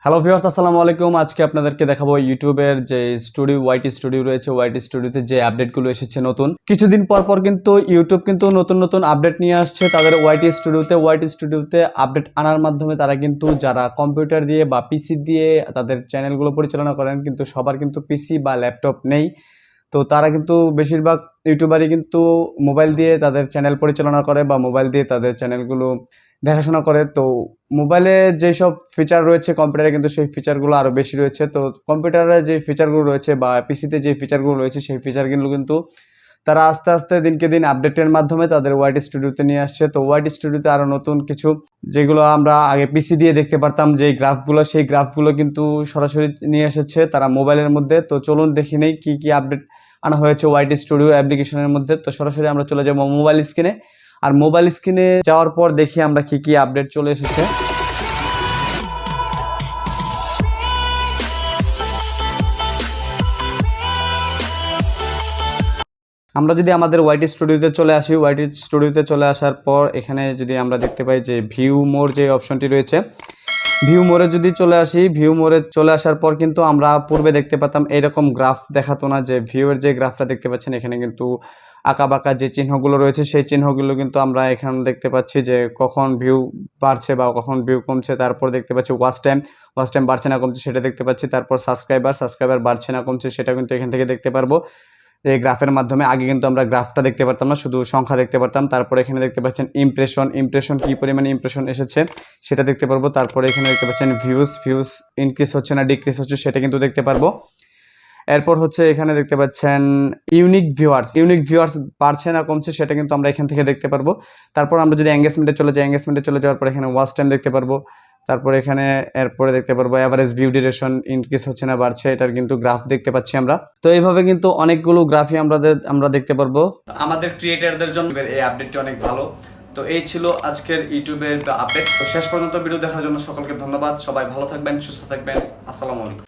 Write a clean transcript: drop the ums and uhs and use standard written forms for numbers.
Hello viewers, আসসালামু আলাইকুম। আজকে আপনাদেরকে দেখাবো ইউটিউবের যে স্টুডিও ওয়াইটি স্টুডিও রয়েছে, ওয়াইটি স্টুডিওতে যে আপডেটগুলো এসেছে নতুন। কিছুদিন পর পর কিন্তু ইউটিউব কিন্তু নতুন নতুন আপডেট নিয়ে আসছে তাদের ওয়াইটি স্টুডিওতে আপডেট আনার মাধ্যমে তারা কিন্তু যারা কম্পিউটার দিয়ে বা পিসি দিয়ে তাদের চ্যানেলগুলো পরিচালনা করেন, কিন্তু সবার কিন্তু পিসি বা ল্যাপটপ নেই। তো তারা কিন্তু বেশিরভাগ ইউটিউবারই কিন্তু মোবাইল দিয়ে তাদের চ্যানেল পরিচালনা করে বা মোবাইল দিয়ে তাদের চ্যানেলগুলো দেখাশোনা করে। তো মোবাইলে যেসব ফিচার রয়েছে কম্পিউটারে কিন্তু সেই ফিচারগুলো আরও বেশি রয়েছে। তো কম্পিউটারে যে ফিচারগুলো রয়েছে বা পিসিতে যে ফিচারগুলো রয়েছে সেই ফিচারগুলো কিন্তু তারা আস্তে আস্তে দিনকে দিন আপডেটের মাধ্যমে তাদের ওয়াইটি স্টুডিওতে নিয়ে আসছে। তো ওয়াইটি স্টুডিওতে আরও নতুন কিছু যেগুলো আমরা আগে পিসি দিয়ে দেখতে পারতাম যে গ্রাফগুলো, সেই গ্রাফগুলো কিন্তু সরাসরি নিয়ে এসেছে তারা মোবাইলের মধ্যে। তো চলুন দেখি নেই কী কী আপডেট আনা হয়েছে ওয়াইটি স্টুডিও অ্যাপ্লিকেশনের মধ্যে। তো সরাসরি আমরা চলে যাবো মোবাইল স্ক্রিনে, আর মোবাইল স্ক্রিনে যাওয়ার পর দেখি আমরা কি কি আপডেট চলে এসেছে। আমরা যদি আমাদের ওয়াইটি স্টুডিওতে চলে আসি, ওয়াইটি স্টুডিওতে চলে আসার পর এখানে যদি আমরা দেখতে পাই যে ভিউ মোর যে অপশনটি রয়েছে, ভিউ মোরে যদি চলে আসি, ভিউ মোরে চলে আসার পর কিন্তু আমরা পূর্বে দেখতে পেতাম এরকম গ্রাফ দেখাতো না। যে ভিউয়ের যে গ্রাফটা দেখতে পাচ্ছেন এখানে কিন্তু আঁকা বাঁকা যে চিহ্নগুলো রয়েছে সেই চিহ্নগুলো কিন্তু আমরা এখানে দেখতে পাচ্ছি যে কখন ভিউ বাড়ছে বা কখন ভিউ কমছে। তারপর দেখতে পাচ্ছি ওয়াচ টাইম বাড়ছে না কমছে সেটা দেখতে পাচ্ছি। তারপর সাবস্ক্রাইবার বাড়ছে না কমছে সেটা কিন্তু এখান থেকে দেখতে পারবো এই গ্রাফের মাধ্যমে। আগে কিন্তু আমরা গ্রাফটা দেখতে পারতাম না, শুধু সংখ্যা দেখতে পারতাম। তারপরে এখানে দেখতে পাচ্ছেন ইমপ্রেশন কি পরিমাণে ইমপ্রেশন এসেছে সেটা দেখতে পারবো। তারপরে এখানে দেখতে পাচ্ছেন ভিউজ ইনক্রিজ হচ্ছে না ডিক্রিজ হচ্ছে সেটা কিন্তু দেখতে পারবো। এরপর হচ্ছে এখানে দেখতে পাচ্ছেন ইউনিক ভিউয়ার্স বাড়ছে না কমছে সেটা কিন্তু আমরা এখান থেকে দেখতে পারবো। তারপর আমরা যদি এঙ্গেজমেন্টে চলে যাওয়ার পর এখানে ওয়াচ টাইম দেখতে পারবো। তারপরে এখানে এরপরে দেখতে পারবো এভারেজ ভিউ ডিউরেশন ইনক্রিজ হচ্ছে না বাড়ছে, এটার কিন্তু গ্রাফ দেখতে পাচ্ছি আমরা। তো এইভাবে কিন্তু অনেকগুলো গ্রাফই আমরা দেখতে পারবো। আমাদের ক্রিয়েটরদের জন্য এই আপডেটটি অনেক ভালো। তো এই ছিল আজকের ইউটিউবের আপডেট। তো শেষ পর্যন্ত ভিডিও দেখার জন্য সকলকে ধন্যবাদ। সবাই ভালো থাকবেন, সুস্থ থাকবেন। আসসালামু আলাইকুম।